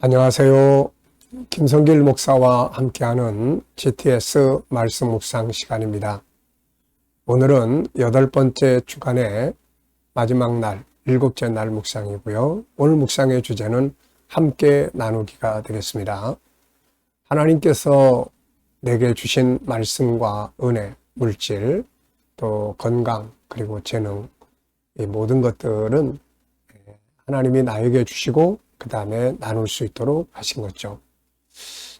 안녕하세요. 김성길 목사와 함께하는 GTS 말씀 묵상 시간입니다. 오늘은 8번째 주간의 마지막 날, 7째 날 묵상이고요. 오늘 묵상의 주제는 함께 나누기가 되겠습니다. 하나님께서 내게 주신 말씀과 은혜, 물질, 또 건강, 그리고 재능, 이 모든 것들은 하나님이 나에게 주시고 그 다음에 나눌 수 있도록 하신 거죠.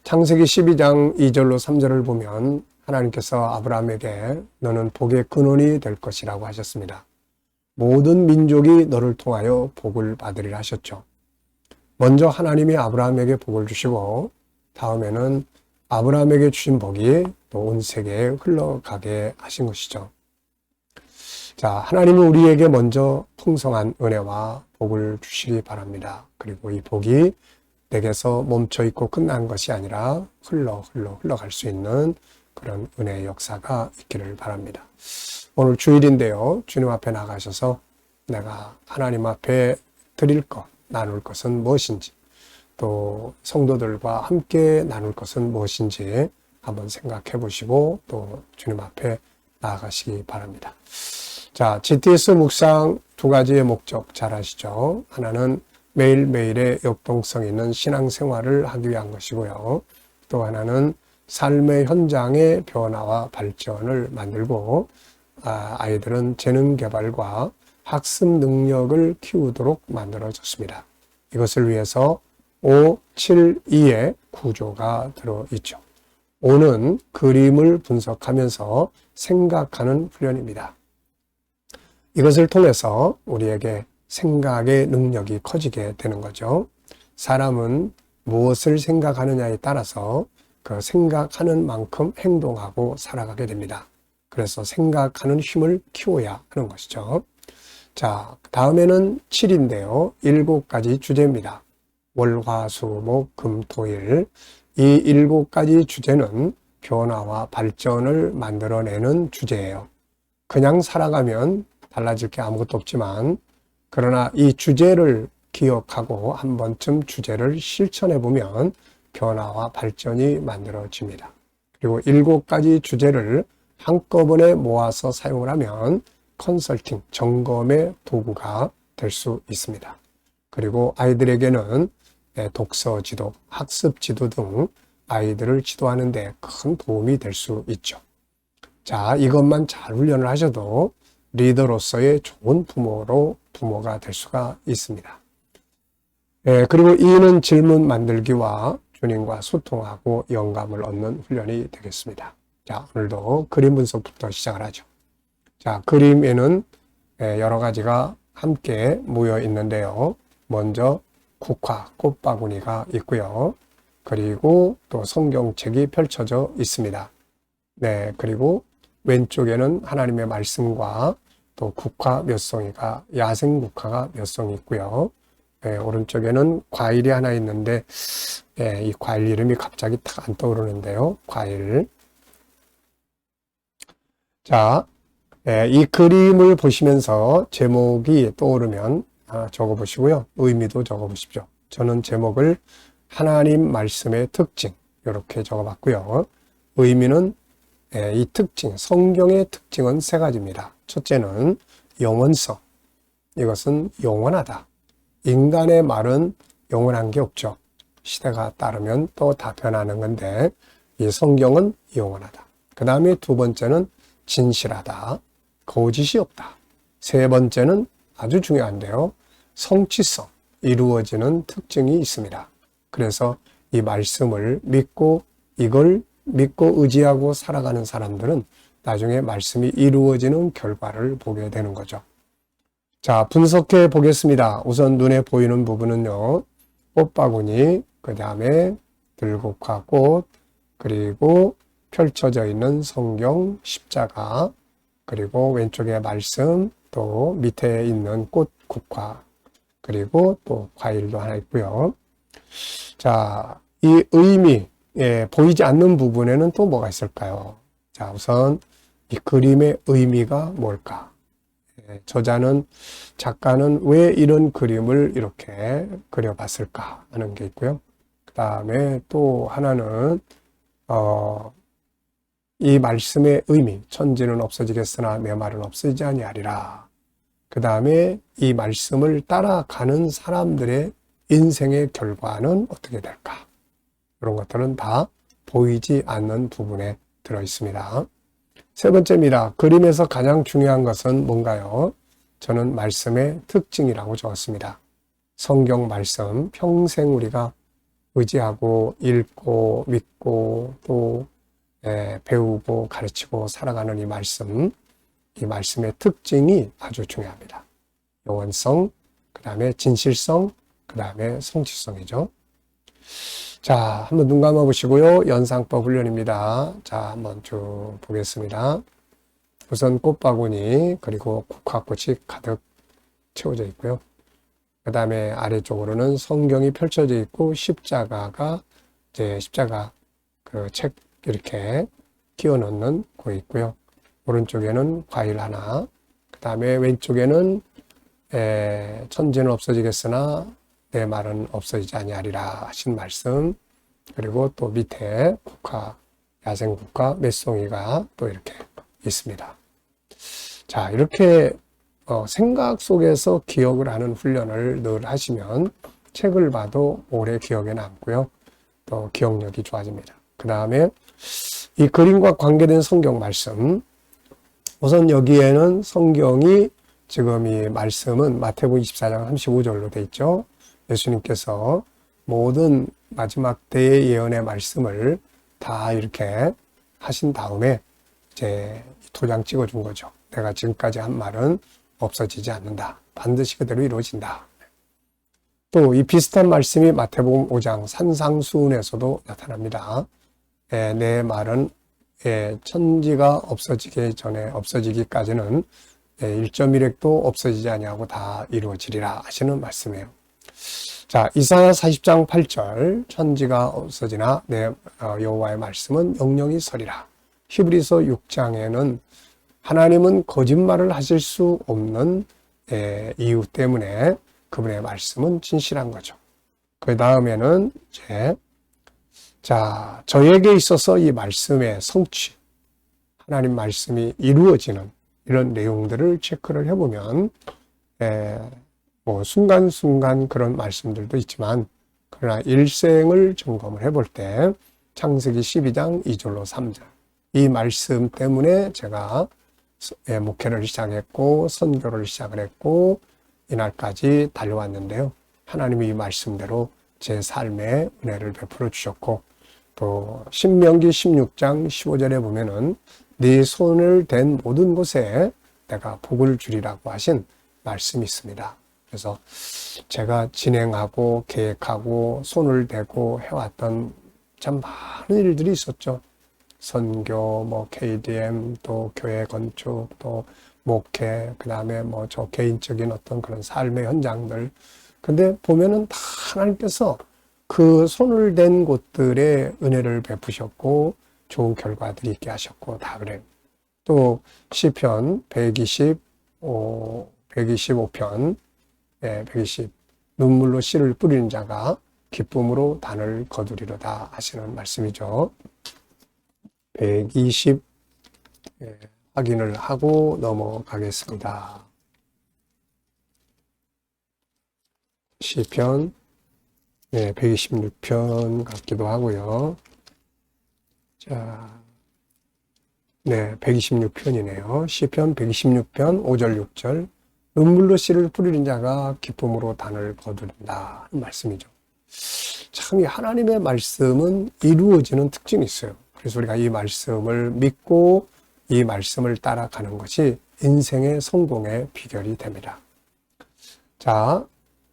창세기 12장 2절로 3절을 보면 하나님께서 아브라함에게 너는 복의 근원이 될 것이라고 하셨습니다. 모든 민족이 너를 통하여 복을 받으리라 하셨죠. 먼저 하나님이 아브라함에게 복을 주시고 다음에는 아브라함에게 주신 복이 또 온 세계에 흘러가게 하신 것이죠. 자, 하나님은 우리에게 먼저 풍성한 은혜와 복을 주시기 바랍니다. 그리고 이 복이 내게서 멈춰 있고 끝난 것이 아니라 흘러갈 수 있는 그런 은혜의 역사가 있기를 바랍니다. 오늘 주일인데요. 주님 앞에 나가셔서 내가 하나님 앞에 드릴 것, 나눌 것은 무엇인지, 또 성도들과 함께 나눌 것은 무엇인지 한번 생각해 보시고 또 주님 앞에 나아가시기 바랍니다. 자, GTS 묵상 두 가지의 목적 잘 아시죠? 하나는 매일매일의 역동성 있는 신앙생활을 하기 위한 것이고요. 또 하나는 삶의 현장의 변화와 발전을 만들고 아이들은 재능 개발과 학습 능력을 키우도록 만들어졌습니다. 이것을 위해서 5, 7, 2의 구조가 들어있죠. 5는 그림을 분석하면서 생각하는 훈련입니다. 이것을 통해서 우리에게 생각의 능력이 커지게 되는 거죠. 사람은 무엇을 생각하느냐에 따라서 그 생각하는 만큼 행동하고 살아가게 됩니다. 그래서 생각하는 힘을 키워야 하는 것이죠. 자, 다음에는 7인데요. 7가지 주제입니다. 월, 화, 수, 목, 금, 토, 일. 이 7가지 주제는 변화와 발전을 만들어내는 주제예요. 그냥 살아가면 달라질 게 아무것도 없지만 그러나 이 주제를 기억하고 한 번쯤 주제를 실천해 보면 변화와 발전이 만들어집니다. 그리고 7가지 주제를 한꺼번에 모아서 사용을 하면 컨설팅, 점검의 도구가 될 수 있습니다. 그리고 아이들에게는 독서 지도, 학습 지도 등 아이들을 지도하는 데 큰 도움이 될 수 있죠. 자, 이것만 잘 훈련을 하셔도 리더로서의 좋은 부모가 될 수가 있습니다. 그리고 이는 질문 만들기와 주님과 소통하고 영감을 얻는 훈련이 되겠습니다. 자, 오늘도 그림 분석부터 시작을 하죠. 자, 그림에는 여러 가지가 함께 모여 있는데요. 먼저 국화, 꽃바구니가 있고요. 그리고 또 성경책이 펼쳐져 있습니다. 네, 그리고 왼쪽에는 하나님의 말씀과 또 국화 몇 송이가, 야생 국화가 몇 송이 있고요. 오른쪽에는 과일이 하나 있는데 이 과일 이름이 갑자기 딱 안 떠오르는데요. 과일. 자, 이 그림을 보시면서 제목이 떠오르면 적어보시고요. 의미도 적어보십시오. 저는 제목을 하나님 말씀의 특징 이렇게 적어봤고요. 의미는 이 특징, 성경의 특징은 3가지입니다. 첫째는 영원성. 이것은 영원하다. 인간의 말은 영원한 게 없죠. 시대가 따르면 또 다 변하는 건데 이 성경은 영원하다. 그 다음에 2번째는 진실하다. 거짓이 없다. 3번째는 아주 중요한데요. 성취성, 이루어지는 특징이 있습니다. 그래서 이 말씀을 믿고 이걸 믿고 의지하고 살아가는 사람들은 나중에 말씀이 이루어지는 결과를 보게 되는 거죠. 자, 분석해 보겠습니다. 우선 눈에 보이는 부분은요. 꽃바구니, 그 다음에 들국화 꽃, 그리고 펼쳐져 있는 성경, 십자가, 그리고 왼쪽에 말씀, 또 밑에 있는 꽃, 국화, 그리고 또 과일도 하나 있고요. 자, 이 의미, 보이지 않는 부분에는 또 뭐가 있을까요? 자, 우선 이 그림의 의미가 뭘까? 작가는 왜 이런 그림을 이렇게 그려봤을까 하는 게 있고요. 다음에 또 하나는 이 말씀의 의미, 천지는 없어지겠으나 내 말은 없어지지 아니하리라. 그 다음에 이 말씀을 따라가는 사람들의 인생의 결과는 어떻게 될까? 이런 것들은 다 보이지 않는 부분에 들어 있습니다. 세 번째입니다. 그림에서 가장 중요한 것은 뭔가요? 저는 말씀의 특징이라고 적었습니다. 성경 말씀, 평생 우리가 의지하고 읽고 믿고 또 배우고 가르치고 살아가는 이 말씀의 특징이 아주 중요합니다. 영원성, 그 다음에 진실성, 그 다음에 성취성이죠. 자, 한번 눈 감아 보시고요. 연상법 훈련입니다. 자, 한번 쭉 보겠습니다. 우선 꽃바구니, 그리고 국화꽃이 가득 채워져 있고요. 그 다음에 아래쪽으로는 성경이 펼쳐져 있고, 십자가 그 책 이렇게 끼워 넣는 거 있고요. 오른쪽에는 과일 하나, 그 다음에 왼쪽에는 천지는 없어지겠으나 내 말은 없어지지 아니하리라 하신 말씀, 그리고 또 밑에 국화, 야생국화, 맷송이가 또 이렇게 있습니다. 자, 이렇게 생각 속에서 기억을 하는 훈련을 늘 하시면 책을 봐도 오래 기억에 남고요. 또 기억력이 좋아집니다. 그 다음에 이 그림과 관계된 성경 말씀, 우선 여기에는 성경이 지금 이 말씀은 마태복음 24장 35절로 돼 있죠. 예수님께서 모든 마지막 때의 예언의 말씀을 다 이렇게 하신 다음에 이제 도장 찍어준 거죠. 내가 지금까지 한 말은 없어지지 않는다. 반드시 그대로 이루어진다. 또 이 비슷한 말씀이 마태복음 5장 산상수훈에서도 나타납니다. 내 말은 천지가 없어지기 전에 없어지기까지는 1.1획도 없어지지 아니하고 다 이루어지리라 하시는 말씀이에요. 자, 이사야 40장 8절 천지가 없어지나 내 여호와의 말씀은 영영이 서리라. 히브리서 6장에는 하나님은 거짓말을 하실 수 없는 이유 때문에 그분의 말씀은 진실한 거죠. 그 다음에는 저에게 있어서 이 말씀의 성취, 하나님 말씀이 이루어지는 이런 내용들을 체크를 해보면 뭐 순간순간 그런 말씀들도 있지만 그러나 일생을 점검을 해볼 때 창세기 12장 2절로 3절 이 말씀 때문에 제가 목회를 시작했고 선교를 시작을 했고 이날까지 달려왔는데요. 하나님이 이 말씀대로 제 삶에 은혜를 베풀어 주셨고 또 신명기 16장 15절에 보면은 네 손을 댄 모든 곳에 내가 복을 주리라고 하신 말씀이 있습니다. 그래서 제가 진행하고 계획하고 손을 대고 해왔던 참 많은 일들이 있었죠. 선교, 뭐 KDM, 또 교회 건축, 또 목회, 그 다음에 뭐 저 개인적인 어떤 그런 삶의 현장들. 근데 보면은 다 하나님께서 그 손을 댄 곳들에 은혜를 베푸셨고 좋은 결과들이 있게 하셨고 다 그래요. 또 시편 125편 120 눈물로 씨를 뿌리는 자가 기쁨으로 단을 거두리로다 하시는 말씀이죠. 120 확인을 하고 넘어가겠습니다. 시편 126편 같기도 하고요. 자, 126편이네요. 시편 126편 5절 6절 눈물로 씨를 뿌리는 자가 기쁨으로 단을 거두린다 말씀이죠. 참 이 하나님의 말씀은 이루어지는 특징이 있어요. 그래서 우리가 이 말씀을 믿고 이 말씀을 따라가는 것이 인생의 성공의 비결이 됩니다. 자,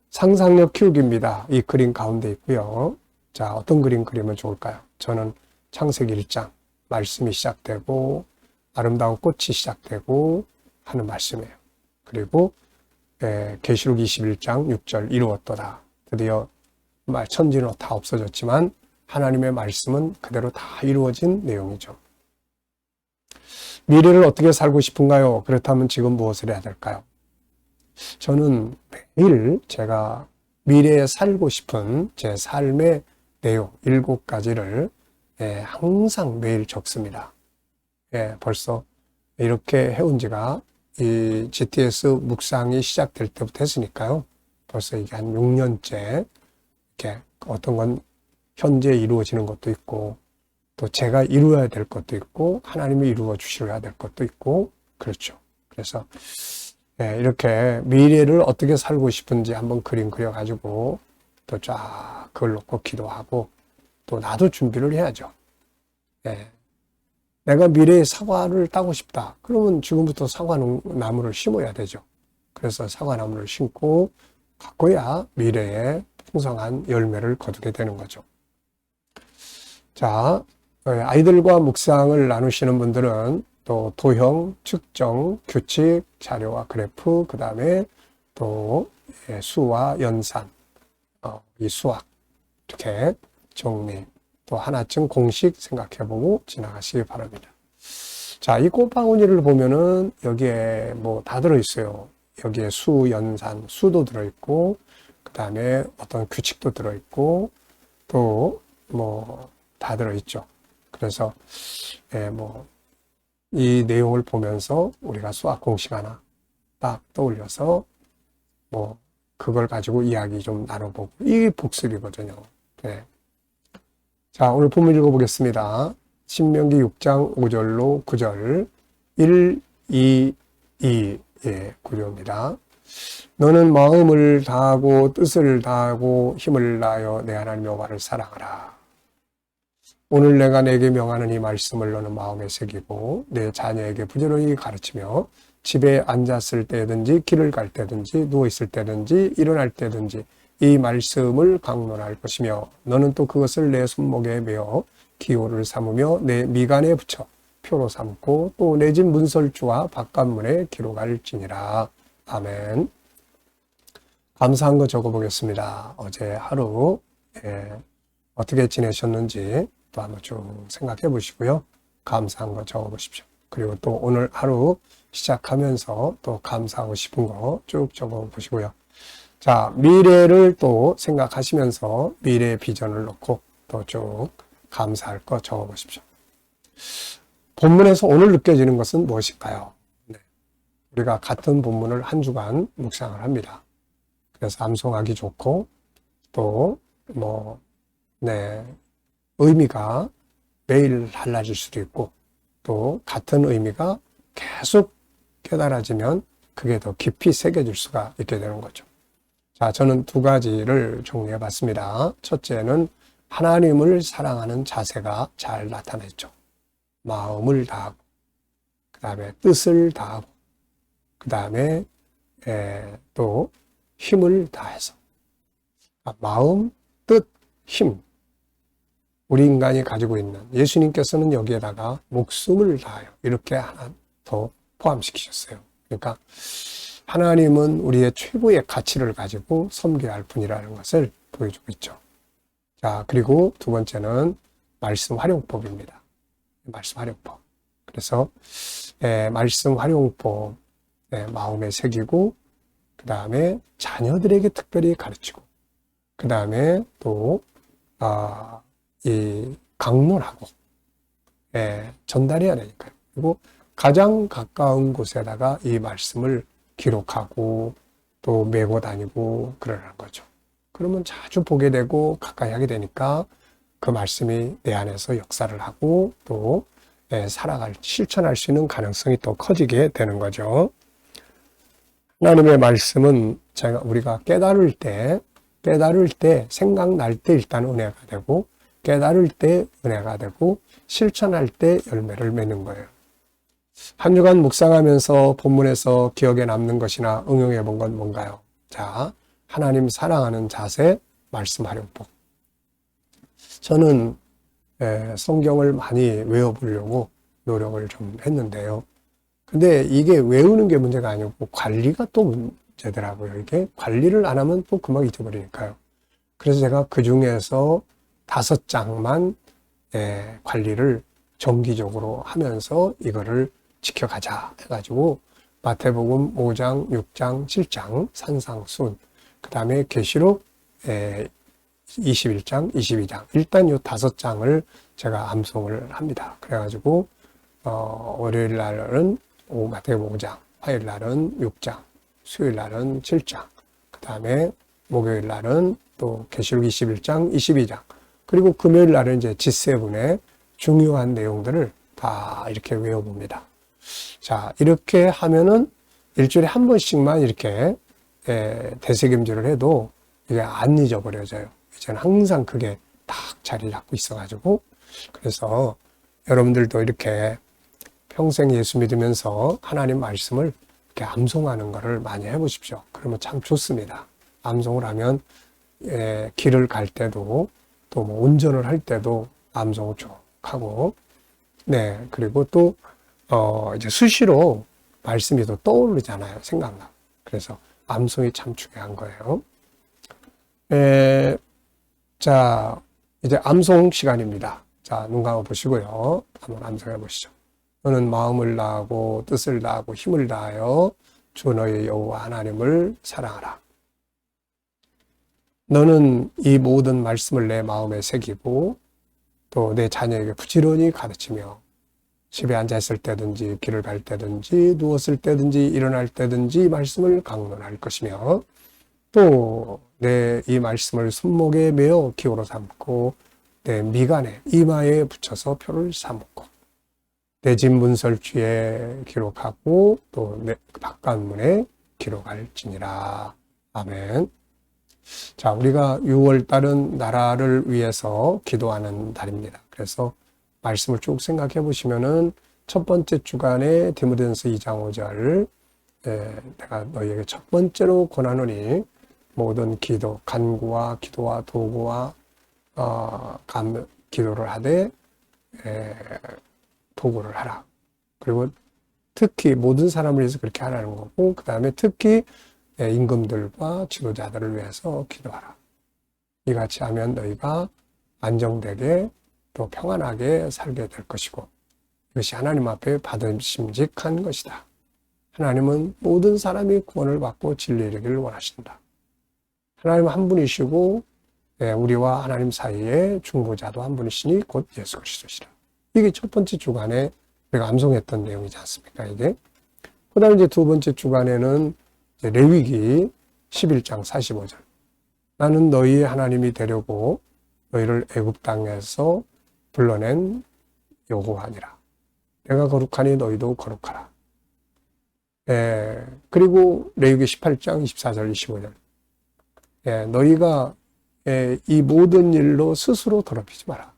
상상력 키우기입니다. 이 그림 가운데 있고요. 자, 어떤 그림 그리면 좋을까요? 저는 창세기 1장 말씀이 시작되고 아름다운 꽃이 시작되고 하는 말씀이에요. 그리고 계시록 21장 6절 이루었도다. 드디어 천지는 다 없어졌지만 하나님의 말씀은 그대로 다 이루어진 내용이죠. 미래를 어떻게 살고 싶은가요? 그렇다면 지금 무엇을 해야 될까요? 저는 매일 제가 미래에 살고 싶은 제 삶의 내용 7가지를 항상 매일 적습니다. 벌써 이렇게 해온 지가 이 GTS 묵상이 시작될 때부터 했으니까요. 벌써 이게 한 6년째 이렇게 어떤 건 현재 이루어지는 것도 있고 또 제가 이루어야 될 것도 있고 하나님이 이루어 주셔야 될 것도 있고 그렇죠. 그래서 이렇게 미래를 어떻게 살고 싶은지 한번 그림 그려가지고 또 쫙 그걸 놓고 기도하고 또 나도 준비를 해야죠. 내가 미래에 사과를 따고 싶다. 그러면 지금부터 사과나무를 심어야 되죠. 그래서 사과나무를 심고 가꿔야 미래에 풍성한 열매를 거두게 되는 거죠. 자, 아이들과 묵상을 나누시는 분들은 또 도형, 측정, 규칙, 자료와 그래프, 그 다음에 또 수와 연산, 이 수학, 이렇게 정리, 또 하나쯤 공식 생각해보고 지나가시기 바랍니다. 자, 이 꽃바구니를 보면은 여기에 뭐 다 들어있어요. 여기에 수, 연산, 수도 들어있고, 그 다음에 어떤 규칙도 들어있고, 또 뭐 다 들어있죠. 그래서 이 내용을 보면서 우리가 수학 공식 하나 딱 떠올려서 뭐 그걸 가지고 이야기 좀 나눠보고 이게 복습이거든요. 자, 오늘 본문 읽어보겠습니다. 신명기 6장 5절로 9절 1, 2, 2의 구조입니다. 너는 마음을 다하고 뜻을 다하고 힘을 다하여 내 하나님 여호와를 사랑하라. 오늘 내가 내게 명하는 이 말씀을 너는 마음에 새기고 내 자녀에게 부지런히 가르치며 집에 앉았을 때든지 길을 갈 때든지 누워있을 때든지 일어날 때든지 이 말씀을 강론할 것이며 너는 또 그것을 내 손목에 메어 기호를 삼으며 내 미간에 붙여 표로 삼고 또 내 집 문설주와 바깥문에 기록할지니라. 아멘. 감사한 거 적어보겠습니다. 어제 하루 어떻게 지내셨는지 또 한번 쭉 생각해 보시고요. 감사한 거 적어보십시오. 그리고 또 오늘 하루 시작하면서 또 감사하고 싶은 거 쭉 적어보시고요. 자, 미래를 또 생각하시면서 미래의 비전을 놓고 또 쭉 감사할 거 적어보십시오. 본문에서 오늘 느껴지는 것은 무엇일까요? 우리가 같은 본문을 한 주간 묵상을 합니다. 그래서 암송하기 좋고 또 의미가 매일 달라질 수도 있고 또 같은 의미가 계속 깨달아지면 그게 더 깊이 새겨질 수가 있게 되는 거죠. 자, 저는 두 가지를 정리해 봤습니다. 첫째는 하나님을 사랑하는 자세가 잘 나타났죠. 마음을 다하고, 그 다음에 뜻을 다하고, 그 다음에 또 힘을 다해서. 마음, 뜻, 힘. 우리 인간이 가지고 있는 예수님께서는 여기에다가 목숨을 다하여 이렇게 하나 더 포함시키셨어요. 그러니까 하나님은 우리의 최고의 가치를 가지고 섬겨야 할 분이라는 것을 보여주고 있죠. 자, 그리고 두 번째는 말씀 활용법입니다. 말씀 활용법. 그래서 말씀 활용법 마음에 새기고 그 다음에 자녀들에게 특별히 가르치고 그 다음에 또 이 강론하고 전달해야 되니까요. 그리고 가장 가까운 곳에다가 이 말씀을 기록하고 또 메고 다니고 그러는 거죠. 그러면 자주 보게 되고 가까이 하게 되니까 그 말씀이 내 안에서 역사를 하고 또 실천할 수 있는 가능성이 또 커지게 되는 거죠. 하나님의 말씀은 우리가 깨달을 때 생각날 때 일단 은혜가 되고 깨달을 때 은혜가 되고 실천할 때 열매를 맺는 거예요. 한 주간 묵상하면서 본문에서 기억에 남는 것이나 응용해 본 건 뭔가요? 자, 하나님 사랑하는 자세, 말씀 활용법. 저는 성경을 많이 외워보려고 노력을 좀 했는데요. 근데 이게 외우는 게 문제가 아니고 관리가 또 문제더라고요. 이게 관리를 안 하면 또 금방 잊어버리니까요. 그래서 제가 그 중에서 5장만 관리를 정기적으로 하면서 이거를 지켜가자 해가지고 마태복음 5장, 6장, 7장 산상순, 그 다음에 계시록 21장, 22장. 일단 이 5장을 제가 암송을 합니다. 그래가지고, 월요일 날은 마태복음 5장, 화요일 날은 6장, 수요일 날은 7장, 그 다음에 목요일 날은 또 계시록 21장, 22장, 그리고 금요일 날은 이제 G7의 중요한 내용들을 다 이렇게 외워봅니다. 자, 이렇게 하면은 일주일에 한 번씩만 이렇게 되새김질을 해도 이게 안 잊어버려져요. 저는 항상 그게 딱 자리 잡고 있어가지고, 그래서 여러분들도 이렇게 평생 예수 믿으면서 하나님 말씀을 이렇게 암송하는 것을 많이 해보십시오. 그러면 참 좋습니다. 암송을 하면 길을 갈 때도 또 뭐 운전을 할 때도 암송을 쭉 하고, 네, 그리고 또 이제 수시로 말씀이 또 떠오르잖아요. 생각나. 그래서 암송이 참 중요한 거예요. 자, 이제 암송 시간입니다. 자, 눈 감아 보시고요. 한번 암송해 보시죠. 너는 마음을 다하고 뜻을 다하고 힘을 다하여 주 너의 여호와 하나님을 사랑하라. 너는 이 모든 말씀을 내 마음에 새기고 또 내 자녀에게 부지런히 가르치며 집에 앉아있을 때든지 길을 갈 때든지 누웠을 때든지 일어날 때든지 이 말씀을 강론할 것이며 또 내 이 말씀을 손목에 메어 기호로 삼고 내 미간에 이마에 붙여서 표를 삼고 내 집 문설주에 기록하고 또 내 바깥문에 기록할지니라. 아멘. 자, 우리가 6월 달은 나라를 위해서 기도하는 달입니다. 그래서 말씀을 쭉 생각해 보시면은 첫 번째 주간에 디모데전서 2장 5절 내가 너희에게 첫 번째로 권하노니 모든 기도, 간구와 기도와 도구와 기도를 하되 도구를 하라. 그리고 특히 모든 사람을 위해서 그렇게 하라는 거고, 그 다음에 특히 임금들과 지도자들을 위해서 기도하라. 이같이 하면 너희가 안정되게 또 평안하게 살게 될 것이고 이것이 하나님 앞에 받으심직한 것이다. 하나님은 모든 사람이 구원을 받고 진리에 이르기를 원하신다. 하나님 한 분이시고 우리와 하나님 사이에 중보자도 한 분이시니 곧 예수 그리스도시라. 이게 첫 번째 주간에 우리가 암송했던 내용이지 않습니까? 이게. 그 다음에 이제 두 번째 주간에는 이제 레위기 11장 45절. 나는 너희의 하나님이 되려고 너희를 애굽 땅에서 불러낸 여호와니라. 내가 거룩하니 너희도 거룩하라. 그리고 레위기 18장 24절 25절. 너희가 이 모든 일로 스스로 더럽히지 마라.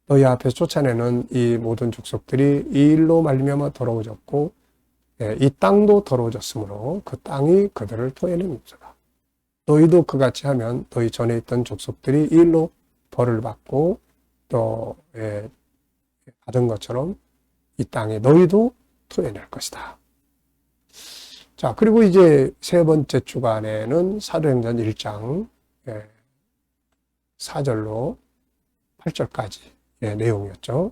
너희 앞에서 쫓아내는 이 모든 족속들이 이 일로 말미암아 더러워졌고 이 땅도 더러워졌으므로 그 땅이 그들을 토해낸다. 너희도 그같이 하면 너희 전에 있던 족속들이 이 일로 벌을 받고 또 받은 것처럼 이 땅에 너희도 토해낼 것이다. 자, 그리고 이제 세 번째 주간에는 사도행전 1장 4절로 8절까지 내용이었죠.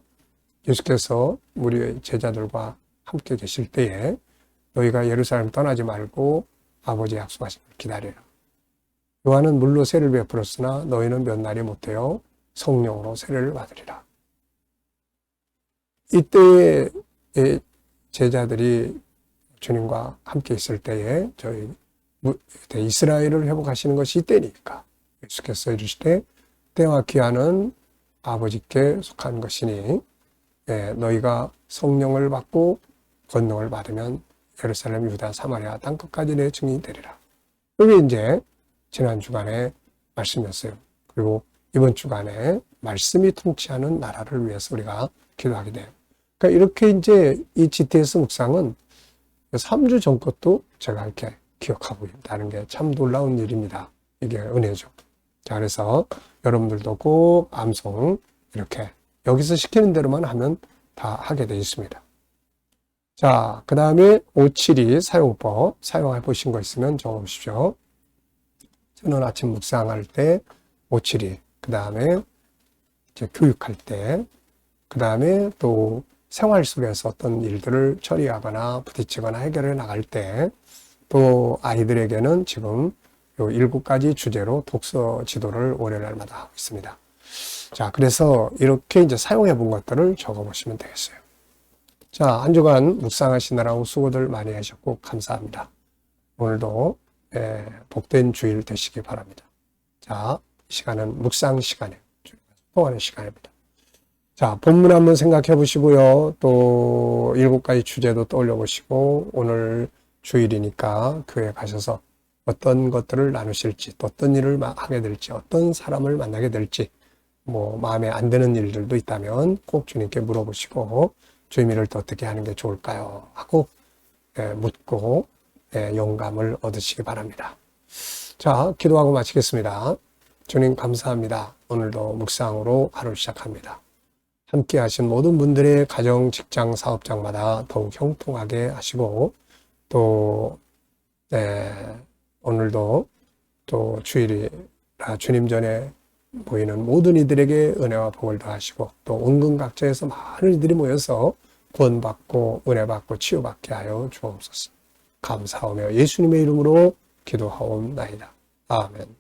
예수께서 우리 제자들과 함께 계실 때에 너희가 예루살렘 떠나지 말고 아버지의 약속하신 걸 기다려라. 요한은 물로 세를 베풀었으나 너희는 몇 날이 못되어 성령으로 세례를 받으리라. 이때에 제자들이 주님과 함께 있을 때에 저희 이스라엘을 회복하시는 것이 이때니까 예수께서 이르시되 때와 기한은 아버지께 속한 것이니 너희가 성령을 받고 권능을 받으면 예루살렘, 유다, 사마리아 땅끝까지 내 증인이 되리라. 이게 이제 지난 주간의 말씀이었어요. 그리고 이번 주간에 말씀이 통치하는 나라를 위해서 우리가 기도하게 돼요. 그러니까 이렇게 이제 이 GTS 묵상은 3주 전 것도 제가 이렇게 기억하고 있다는 게 참 놀라운 일입니다. 이게 은혜죠. 자, 그래서 여러분들도 꼭 암송 이렇게 여기서 시키는 대로만 하면 다 하게 되어 있습니다. 자, 그 다음에 572 사용법 사용해 보신 거 있으면 적어 보십시오. 저는 아침 묵상할 때 572, 그 다음에 이제 교육할 때, 그 다음에 또 생활 속에서 어떤 일들을 처리하거나 부딪히거나 해결해 나갈 때, 또 아이들에게는 지금 요 7가지 주제로 독서 지도를 월요일날마다 하고 있습니다. 자, 그래서 이렇게 이제 사용해 본 것들을 적어 보시면 되겠어요. 자, 한 주간 묵상하시느라고 수고들 많이 하셨고 감사합니다. 오늘도 복된 주일 되시기 바랍니다. 자, 이 시간은 묵상 시간에 소통하는 시간입니다. 자, 본문 한번 생각해 보시고요. 또 7가지 주제도 떠올려 보시고 오늘 주일이니까 교회 가셔서 어떤 것들을 나누실지, 또 어떤 일을 하게 될지, 어떤 사람을 만나게 될지, 뭐 마음에 안 드는 일들도 있다면 꼭 주님께 물어보시고 주님 이럴 때 어떻게 하는 게 좋을까요? 하고 묻고 영감을 얻으시기 바랍니다. 자, 기도하고 마치겠습니다. 주님 감사합니다. 오늘도 묵상으로 하루를 시작합니다. 함께 하신 모든 분들의 가정, 직장, 사업장마다 더욱 형통하게 하시고 또 오늘도 또 주일이라 주님 전에 모이는 모든 이들에게 은혜와 복을 더하시고 또 온근각자에서 많은 이들이 모여서 구원받고 은혜받고 치유받게 하여 주옵소서. 감사하며 예수님의 이름으로 기도하옵나이다. 아멘.